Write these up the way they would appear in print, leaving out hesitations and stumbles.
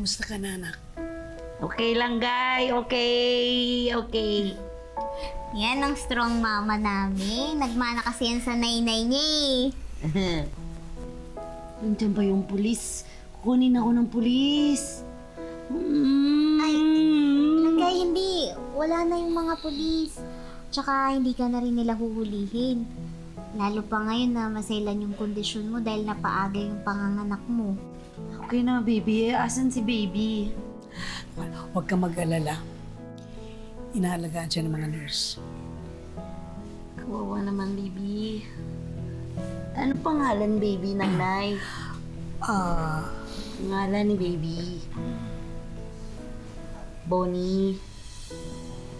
Kumusta ka na, anak? Okay lang, Guy. Okay. Yan ang strong mama namin. Nagmana kasi yan sa nainay niya eh. Nandiyan ba yung pulis? Kukunin ako ng pulis. Ay, Lagay, hindi. Wala na yung mga pulis. Tsaka hindi ka na rin nila huhulihin. Lalo pa ngayon na masailan yung kondisyon mo dahil napaaga yung panganganak mo. Okay na, baby. Asan si baby? Huwag ka mag-alala. Inaalagaan siya ng mga nurse. Kawawa naman, baby. Ano pangalan, baby, ng Nay? Pangalan ni baby. Bonnie.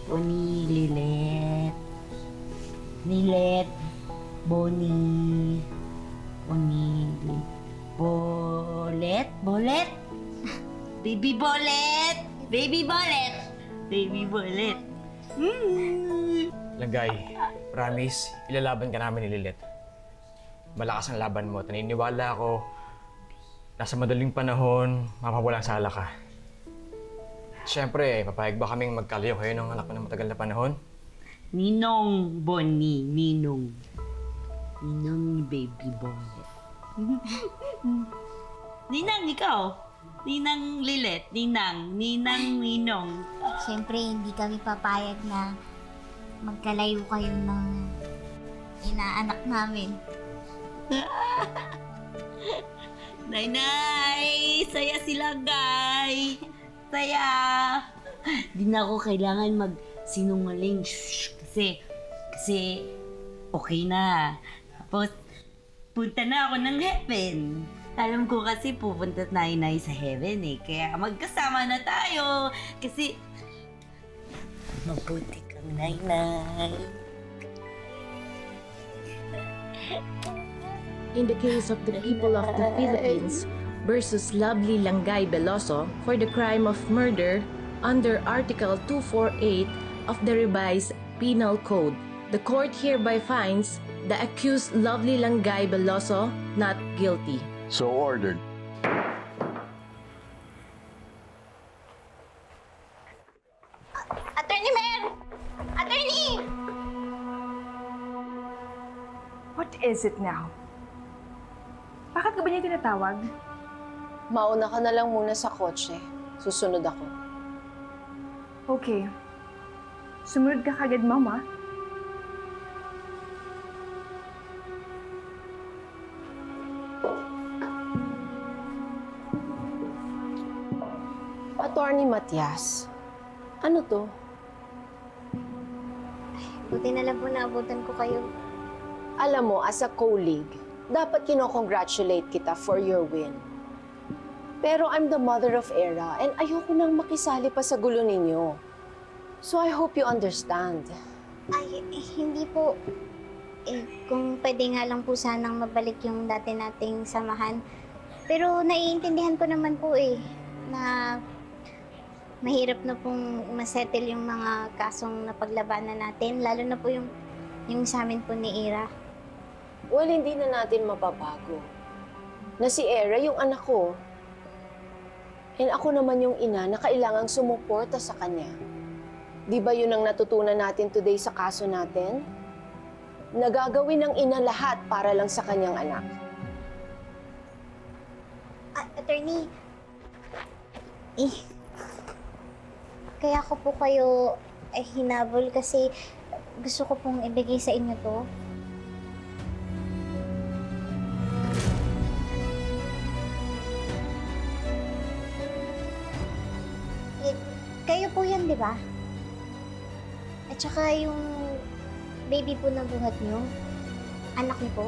Bonnie, Lilet. Bonnie. Bolet? Baby Bolet! Lagay, promise, ilalaban ka namin ni Lilet. Malakas ang laban mo. Naniniwala ako, nasa madaling panahon, mapawalang sala ka. Siyempre, papayag ba kaming magkalayo kayo ng anak mo ng matagal na panahon? Ninong Bonnie, Ninong ni Baby Bolet. Ninang, ikaw? Ninang Lilet, Ninong. Siyempre, hindi kami papayag na magkalayo kayo ng inaanak namin. Nay! Saya sila, Guy! Saya! Di na ako kailangan magsinungaling. Kasi okay na. Tapos, punta na ako ng heaven. Alam ko kasi pupunta Nay sa heaven eh. Kaya magkasama na tayo. Kasi mabuti kang Nay. In the case of the people of the Philippines versus Lovely Langay Veloso for the crime of murder under Article 248 of the revised Penal Code, the court hereby finds the accused Lovely Langay Veloso not guilty. So ordered. Attorney Mer! Attorney! What is it now? Bakit ka ba niya tinatawag? Mauna ka na lang muna sa kotse. Susunod ako. Okay. Sumunod ka kagad, Mama. Attorney Matias, ano to? Buti na lang po naabutan ko kayo. Alam mo, as a colleague, dapat kino-congratulate kita for your win. Pero I'm the mother of Era and ayoko nang makisali pa sa gulo ninyo. So I hope you understand. Ay, hindi po. Kung pwede nga lang po sanang mabalik yung dati nating samahan. Pero naiintindihan ko naman po na mahirap na pong masettle yung mga kasong napaglabanan natin, lalo na po yung sa amin po ni Ira. Well, hindi na natin mababago. Na si Era yung anak ko. And ako naman yung ina na kailangang sumuporta sa kanya. Di ba yun ang natutunan natin today sa kaso natin? Nagagawin ng ina lahat para lang sa kanyang anak. Attorney, kaya ko po kayo hinabol kasi gusto ko pong ibigay sa inyo to. Kayo po yan, di ba? At saka yung baby po na buhat niyo, anak niyo po.